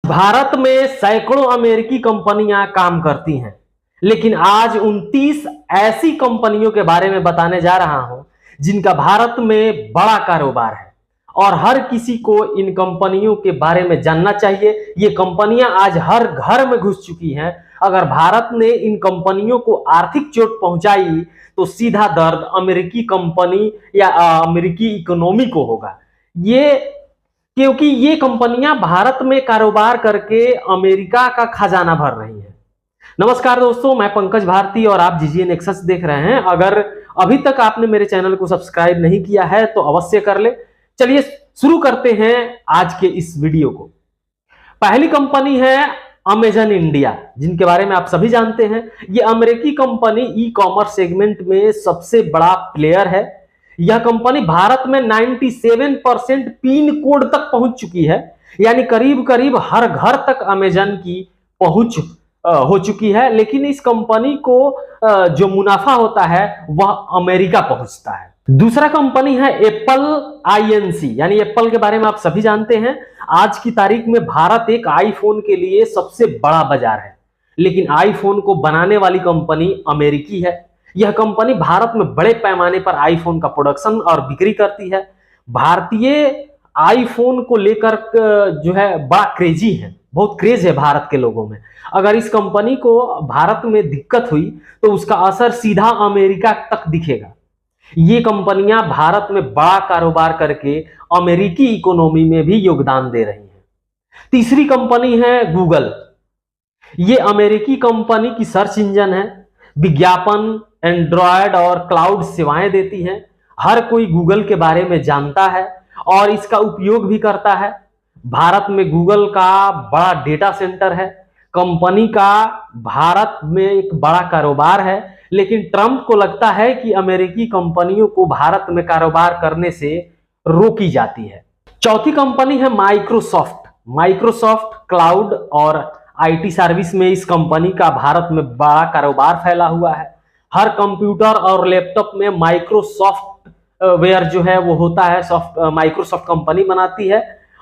भारत में सैकड़ों अमेरिकी कंपनियां काम करती हैं, लेकिन आज 29 ऐसी कंपनियों के बारे में बताने जा रहा हूं जिनका भारत में बड़ा कारोबार है और हर किसी को इन कंपनियों के बारे में जानना चाहिए। ये कंपनियां आज हर घर में घुस चुकी हैं। अगर भारत ने इन कंपनियों को आर्थिक चोट पहुंचाई तो सीधा दर्द अमेरिकी कंपनी या अमेरिकी इकोनॉमी को होगा। क्योंकि ये कंपनियां भारत में कारोबार करके अमेरिका का खजाना भर रही हैं। नमस्कार दोस्तों, मैं पंकज भारती और आप जीजीए नेक्सस देख रहे हैं। अगर अभी तक आपने मेरे चैनल को सब्सक्राइब नहीं किया है तो अवश्य कर ले। चलिए शुरू करते हैं आज के इस वीडियो को। पहली कंपनी है अमेजन इंडिया, जिनके बारे में आप सभी जानते हैं। ये अमेरिकी कंपनी ई कॉमर्स सेगमेंट में सबसे बड़ा प्लेयर है। यह कंपनी भारत में 97% पिन कोड तक पहुंच चुकी है, यानी करीब करीब हर घर तक अमेजन की पहुंच हो चुकी है। लेकिन इस कंपनी को जो मुनाफा होता है वह अमेरिका पहुंचता है। दूसरा कंपनी है एप्पल आईएनसी, यानी एप्पल के बारे में आप सभी जानते हैं। आज की तारीख में भारत एक आईफोन के लिए सबसे बड़ा बाजार है, लेकिन आईफोन को बनाने वाली कंपनी अमेरिकी है। यह कंपनी भारत में बड़े पैमाने पर आईफोन का प्रोडक्शन और बिक्री करती है। भारतीय आईफोन को लेकर जो है बड़ा क्रेजी है, बहुत क्रेज है भारत के लोगों में। अगर इस कंपनी को भारत में दिक्कत हुई तो उसका असर सीधा अमेरिका तक दिखेगा। ये कंपनियां भारत में बड़ा कारोबार करके अमेरिकी इकोनॉमी में भी योगदान दे रही हैं। तीसरी कंपनी है गूगल। ये अमेरिकी कंपनी की सर्च इंजन है, विज्ञापन, एंड्रॉयड और क्लाउड सेवाएं देती हैं। हर कोई गूगल के बारे में जानता है और इसका उपयोग भी करता है। भारत में गूगल का बड़ा डेटा सेंटर है। कंपनी का भारत में एक बड़ा कारोबार है, लेकिन ट्रंप को लगता है कि अमेरिकी कंपनियों को भारत में कारोबार करने से रोकी जाती है। चौथी कंपनी है माइक्रोसॉफ्ट। माइक्रोसॉफ्ट क्लाउड और आईटी सर्विस में इस कंपनी का भारत में बड़ा कारोबार फैला हुआ है। हर कंप्यूटर और लैपटॉप में माइक्रोसॉफ्ट वेयर जो है वो होता है, माइक्रोसॉफ्ट कंपनी बनाती है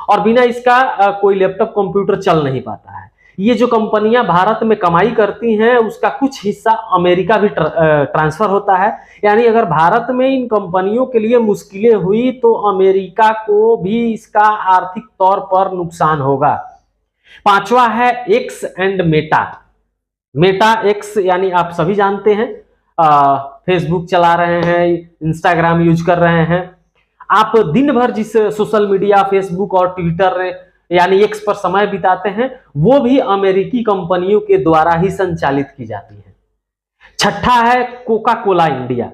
और बिना इसका कोई लैपटॉप कंप्यूटर चल नहीं पाता है। ये जो कंपनियां भारत में कमाई करती हैं उसका कुछ हिस्सा अमेरिका भी ट्रांसफर होता है। यानी अगर भारत में इन कंपनियों के लिए मुश्किलें हुई तो अमेरिका को भी इसका आर्थिक तौर पर नुकसान होगा। पांचवा है x and Meta. Meta x यानी आप सभी जानते हैं, फेसबुक चला रहे हैं, इंस्टाग्राम यूज कर रहे हैं। आप दिन भर जिस सोशल मीडिया, फेसबुक और ट्विटर यानी एक्स पर समय बिताते हैं वो भी अमेरिकी कंपनियों के द्वारा ही संचालित की जाती है। छठा है Coca Cola India.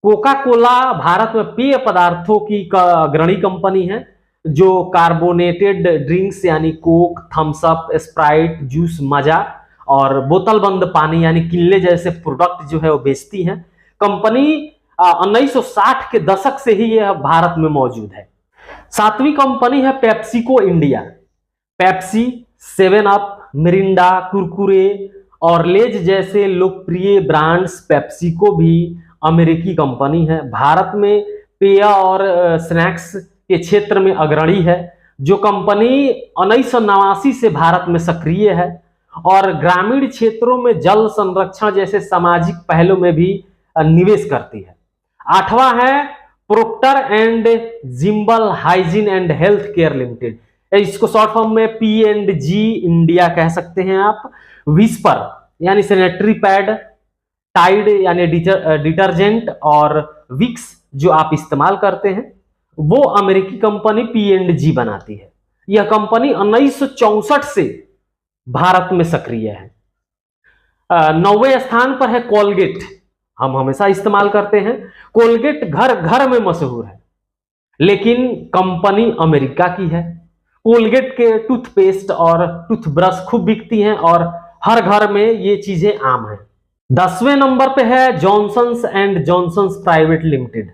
Coca Cola Bharat में पेय पदार्थों की अग्रणी कंपनी है, जो कार्बोनेटेड ड्रिंक्स यानी Coke, Thums Up, Sprite, juice, Maaza और बोतल बंद पानी यानी किनले जैसे प्रोडक्ट जो है वो बेचती है। कंपनी 1960 के दशक से ही यह भारत में मौजूद है। सातवीं कंपनी है PepsiCo India. Pepsi, 7 up, Mirinda, Kurkure और लेज जैसे लोकप्रिय ब्रांड्स पेप्सिको भी अमेरिकी कंपनी है। भारत में पेय और स्नैक्स के क्षेत्र में अग्रणी है। जो कंपनी 1989 से भारत में सक्रिय है और ग्रामीण क्षेत्रों में जल संरक्षण जैसे सामाजिक पहलों में भी निवेश करती है। आठवां है proctor and gimbal hygiene and health care limited. इसको शॉर्ट फॉर्म में P&G इंडिया कह सकते हैं आप। विस्पर यानी सैनिटरी पैड, टाइड यानी डिटर्जेंट और विक्स जो आप इस्तेमाल करते हैं वो अमेरिकी कंपनी P&G बनाती है। यह कंपनी 1964 से भारत में सक्रिय है। 9वें स्थान पर है कोलगेट। हम हमेशा इस्तेमाल करते हैं। कोलगेट घर घर में मशहूर है, लेकिन कंपनी अमेरिका की है। कोलगेट के टूथपेस्ट और टूथब्रश खूब बिकती हैं और हर घर में ये चीजें आम हैं। 10वें नंबर पे है Johnson's and Johnson's private limited.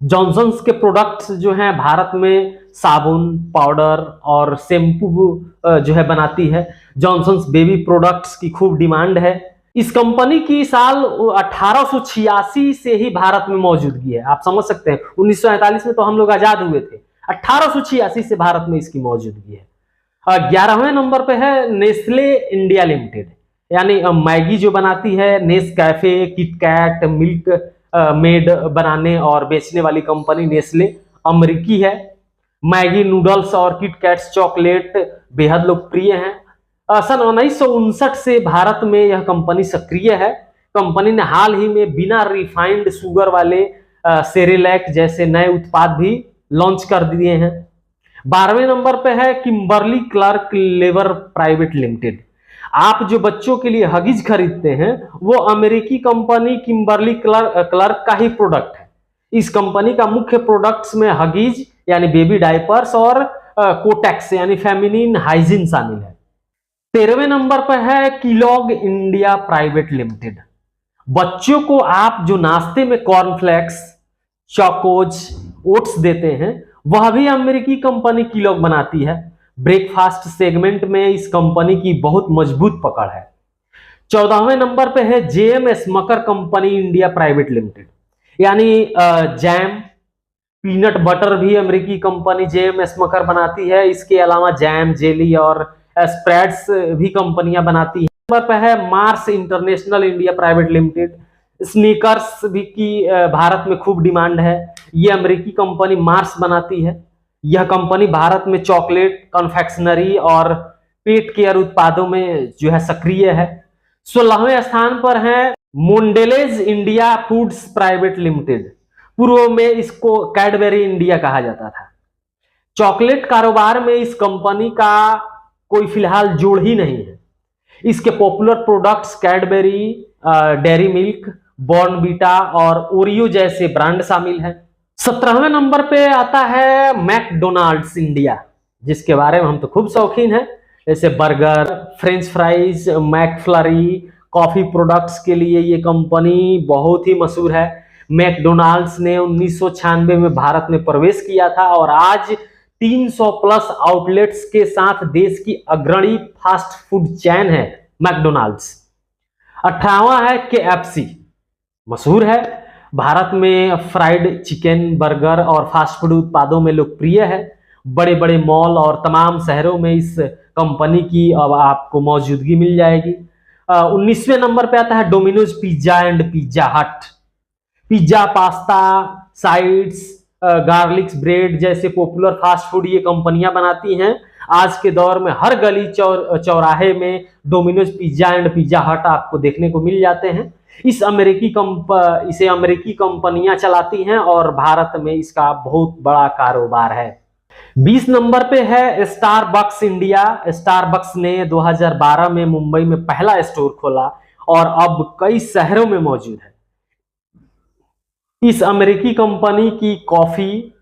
Johnson's के प्रोडक्ट्स जो हैं भारत में साबुन, पाउडर और शैम्पू जो है बनाती है। जॉनसन्स बेबी प्रोडक्ट्स की खूब डिमांड है। इस कंपनी की साल 1886 से ही भारत में मौजूदगी है। आप समझ सकते हैं, 1947 में तो हम लोग आजाद हुए थे, 1886 से भारत में इसकी मौजूदगी है। 11वें नंबर पे है नेस्ले इंडिया लिमिटेड, यानी मैगी जो बनाती है, नेस्कैफे, किटकैट, मिल्क मेड बनाने और बेचने वाली कंपनी नेस्ले अमेरिकी है। मैगी नूडल्स और किटकैट्स चॉकलेट बेहद लोकप्रिय हैं। सन 1959 से भारत में यह कंपनी सक्रिय है। कंपनी ने हाल ही में बिना रिफाइंड शुगर वाले सेरेलैक जैसे नए उत्पाद भी लॉन्च कर दिए हैं। 12वें नंबर पे है Kimberly Clark labour private limited. आप जो बच्चों के लिए हगीज खरीदते हैं वो अमेरिकी कंपनी किम्बर्ली क्लार्क का ही प्रोडक्ट है। इस कंपनी का मुख्य प्रोडक्ट्स में हगीज यानी बेबी डायपर्स और कोटेक्स यानी फेमिनिन हाइजीन शामिल है। 13वें नंबर पर है किलॉग इंडिया प्राइवेट लिमिटेड। बच्चों को आप जो नाश्ते में कॉर्नफ्लेक्स, चोकोज, ओट्स देते हैं वह भी अमेरिकी कंपनी किलॉग बनाती है। ब्रेकफास्ट सेगमेंट में इस कंपनी की बहुत मजबूत पकड़ है। 14वें नंबर पे है JM Smucker company India private limited, यानी जैम, पीनट बटर भी अमेरिकी कंपनी जेएम स्मकर बनाती है। इसके अलावा जैम, जेली और स्प्रेड्स भी कंपनियां बनाती है। नंबर पे है Mars international India private limited. Sneakers भी की भारत में खूब डिमांड है। ये अमेरिकी कंपनी मार्स बनाती है। यह कंपनी भारत में चॉकलेट, कन्फेक्शनरी और पेट केयर उत्पादों में जो है सक्रिय है। 16वें स्थान पर है Mondelez India foods private limited. पूर्व में इसको कैडबरी इंडिया कहा जाता था। चॉकलेट कारोबार में इस कंपनी का कोई फिलहाल जोड़ ही नहीं है। इसके popular products Cadbury, dairy milk, Bournvita और ओरियो जैसे ब्रांड शामिल हैं। 17वें नंबर पे आता है मैकडोनाल्ड्स इंडिया, जिसके बारे में हम तो खूब शौकीन हैं। जैसे burger, French fries, McFlurry, coffee products के लिए ये कंपनी बहुत ही मशहूर है। मैकडोनाल्ड्स ने 1996 में भारत में प्रवेश किया था और आज 300 प्लस आउटलेट्स के साथ देश की अग्रणी फास्ट फूड चेन है मैकडोनाल्ड्स। 18वां है केएफसी, मशहूर है, भारत में फ्राइड चिकन, बर्गर और फास्ट फूड उत्पादों में लोकप्रिय है। बड़े बड़े मॉल और तमाम शहरों में इस कंपनी की अब आपको मौजूदगी मिल जाएगी। 19वें नंबर पे आता है डोमिनोज पिज्जा एंड पिज्जा हट। Pizza, pasta, sides, garlics bread जैसे पॉपुलर फास्ट फूड ये कंपनियां बनाती हैं। आज के दौर में हर गली चौराहे में डोमिनोज पिज्जा एंड पिज्जा हट आपको देखने को मिल जाते हैं। इसे अमेरिकी कंपनियां चलाती हैं और भारत में इसका बहुत बड़ा कारोबार है। 20 नंबर पे है स्टारबक्स इंडिया। स्टारबक्स ने 2012 में मुंबई में पहला स्टोर खोला और अब कई शहरों में मौजूद है। इस अमेरिकी कंपनी की कॉफी,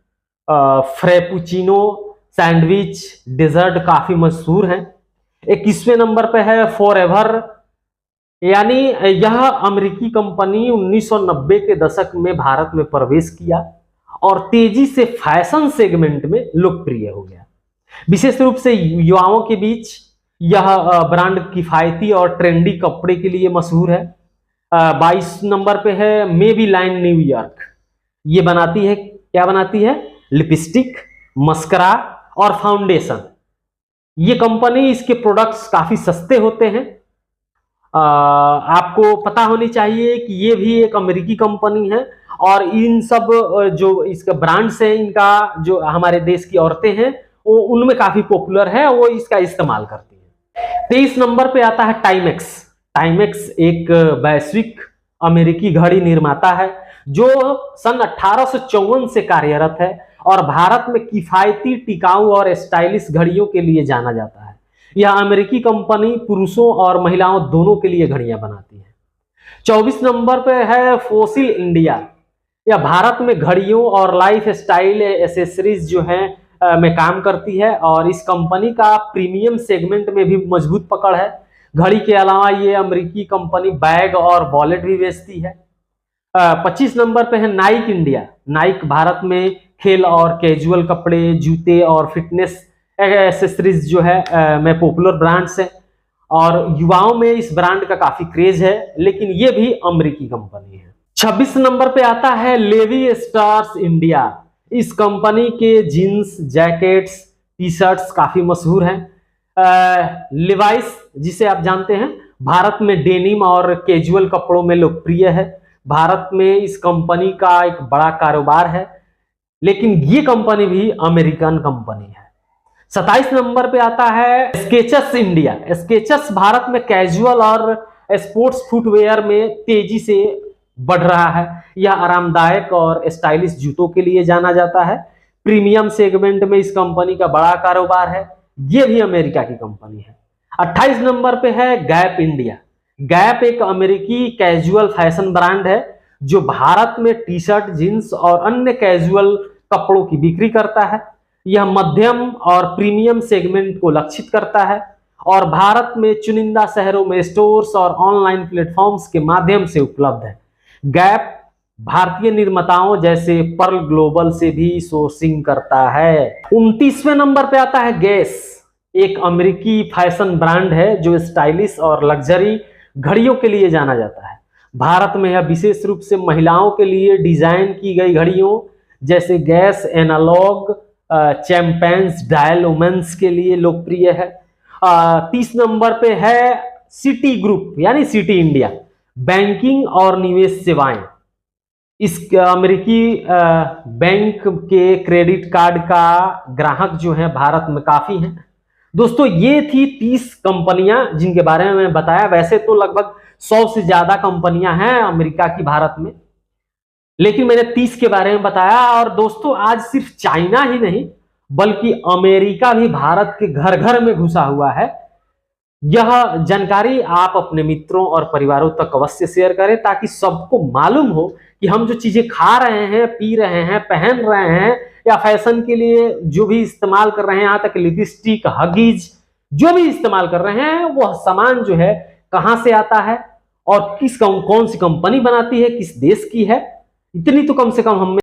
फ्रेपुचिनो, सैंडविच, डेजर्ट काफी मशहूर हैं। 21वें नंबर पे है फॉरएवर, यानी यह अमेरिकी कंपनी 1990 के दशक में भारत में प्रवेश किया और तेजी से फैशन सेगमेंट में लोकप्रिय हो गया। विशेष रूप से युवाओं के बीच यह ब्रांड किफायती और ट्रेंडी कपड़े के लिए मशहूर है। 22 नंबर पे है मेबीलाइन न्यूयॉर्क। ये बनाती है, क्या बनाती है? लिपस्टिक, मस्करा और फाउंडेशन। ये कंपनी, इसके प्रोडक्ट्स काफी सस्ते होते हैं। आपको पता होनी चाहिए कि ये भी एक अमेरिकी कंपनी है और इन सब जो इसका ब्रांड्स है, इनका जो हमारे देश की औरतें हैं वो उनमें काफी पॉपुलर है, वो इसका इस्तेमाल करती हैं। 23 नंबर पे आता है टाइमेक्स। टाइमेक्स एक वैश्विक अमेरिकी घड़ी निर्माता है जो सन 1854 से कार्यरत है और भारत में किफायती, टिकाऊ और स्टाइलिश घड़ियों के लिए जाना जाता है। यह अमेरिकी कंपनी पुरुषों और महिलाओं दोनों के लिए घड़ियां बनाती है। 24 नंबर पे है फोसिल इंडिया। यह भारत में घड़ियों और लाइफ स्टाइल एसेसरीज जो है में काम करती है और इस कंपनी का प्रीमियम सेगमेंट में भी मजबूत पकड़ है। घड़ी के अलावा ये अमेरिकी कंपनी बैग और वॉलेट भी बेचती है। 25 नंबर पे है नाइक इंडिया। नाइक भारत में खेल और कैजुअल कपड़े, जूते और फिटनेस एसेसरीज जो है में पॉपुलर ब्रांड्स है और युवाओं में इस ब्रांड का काफी क्रेज है, लेकिन ये भी अमेरिकी कंपनी है। 26 नंबर पे आता है लेवी स्टार्स इंडिया। इस कंपनी के जीन्स, जैकेट्स, टी शर्ट्स काफी मशहूर हैं। लिवाइस, जिसे आप जानते हैं, भारत में डेनिम और कैजुअल कपड़ों में लोकप्रिय है। भारत में इस कंपनी का एक बड़ा कारोबार है, लेकिन ये कंपनी भी अमेरिकन कंपनी है। 27 नंबर पे आता है स्केचर्स इंडिया। स्केचर्स भारत में कैजुअल और स्पोर्ट्स फुटवेयर में तेजी से बढ़ रहा है। यह आरामदायक और स्टाइलिश जूतों के लिए जाना जाता है। प्रीमियम सेगमेंट में इस कंपनी का बड़ा कारोबार है। यह भी अमेरिका की कंपनी है। 28 नंबर पे है गैप इंडिया। गैप एक अमेरिकी कैजुअल फैशन ब्रांड है जो भारत में टी शर्ट, जींस और अन्य कैजुअल कपड़ों की बिक्री करता है। यह मध्यम और प्रीमियम सेगमेंट को लक्षित करता है और भारत में चुनिंदा शहरों में स्टोर्स और ऑनलाइन प्लेटफॉर्म्स के माध्यम से उपलब्ध है। गैप भारतीय निर्माताओं जैसे पर्ल ग्लोबल से भी सोर्सिंग करता है। 29वें नंबर पे आता है गेस। एक अमेरिकी फैशन ब्रांड है जो स्टाइलिश और लग्जरी घड़ियों के लिए जाना जाता है। भारत में यह विशेष रूप से महिलाओं के लिए डिजाइन की गई घड़ियों जैसे Guess analogue champions dial women's के लिए लोकप्रिय है। 30 नंबर पे है सिटी ग्रुप यानी सिटी इंडिया। बैंकिंग और निवेश सेवाएं। इस अमेरिकी बैंक के क्रेडिट कार्ड का ग्राहक जो है भारत में काफी हैं। दोस्तों, ये थी 30 कंपनियां जिनके बारे में मैं बताया। वैसे तो लगभग 100 से ज्यादा कंपनियां हैं अमेरिका की भारत में, लेकिन मैंने 30 के बारे में बताया। और दोस्तों, आज सिर्फ चाइना ही नहीं बल्कि अमेरिका भी भारत के घर घर में घुसा हुआ है। यह जानकारी आप अपने मित्रों और परिवारों तक अवश्य शेयर करें ताकि सबको मालूम हो कि हम जो चीजें खा रहे हैं, पी रहे हैं, पहन रहे हैं या फैशन के लिए जो भी इस्तेमाल कर रहे हैं, यहाँ तक लिपस्टिक, हगीज जो भी इस्तेमाल कर रहे हैं, वह सामान जो है कहां से आता है और कौन सी कंपनी बनाती है, किस देश की है, इतनी तो कम से कम हमें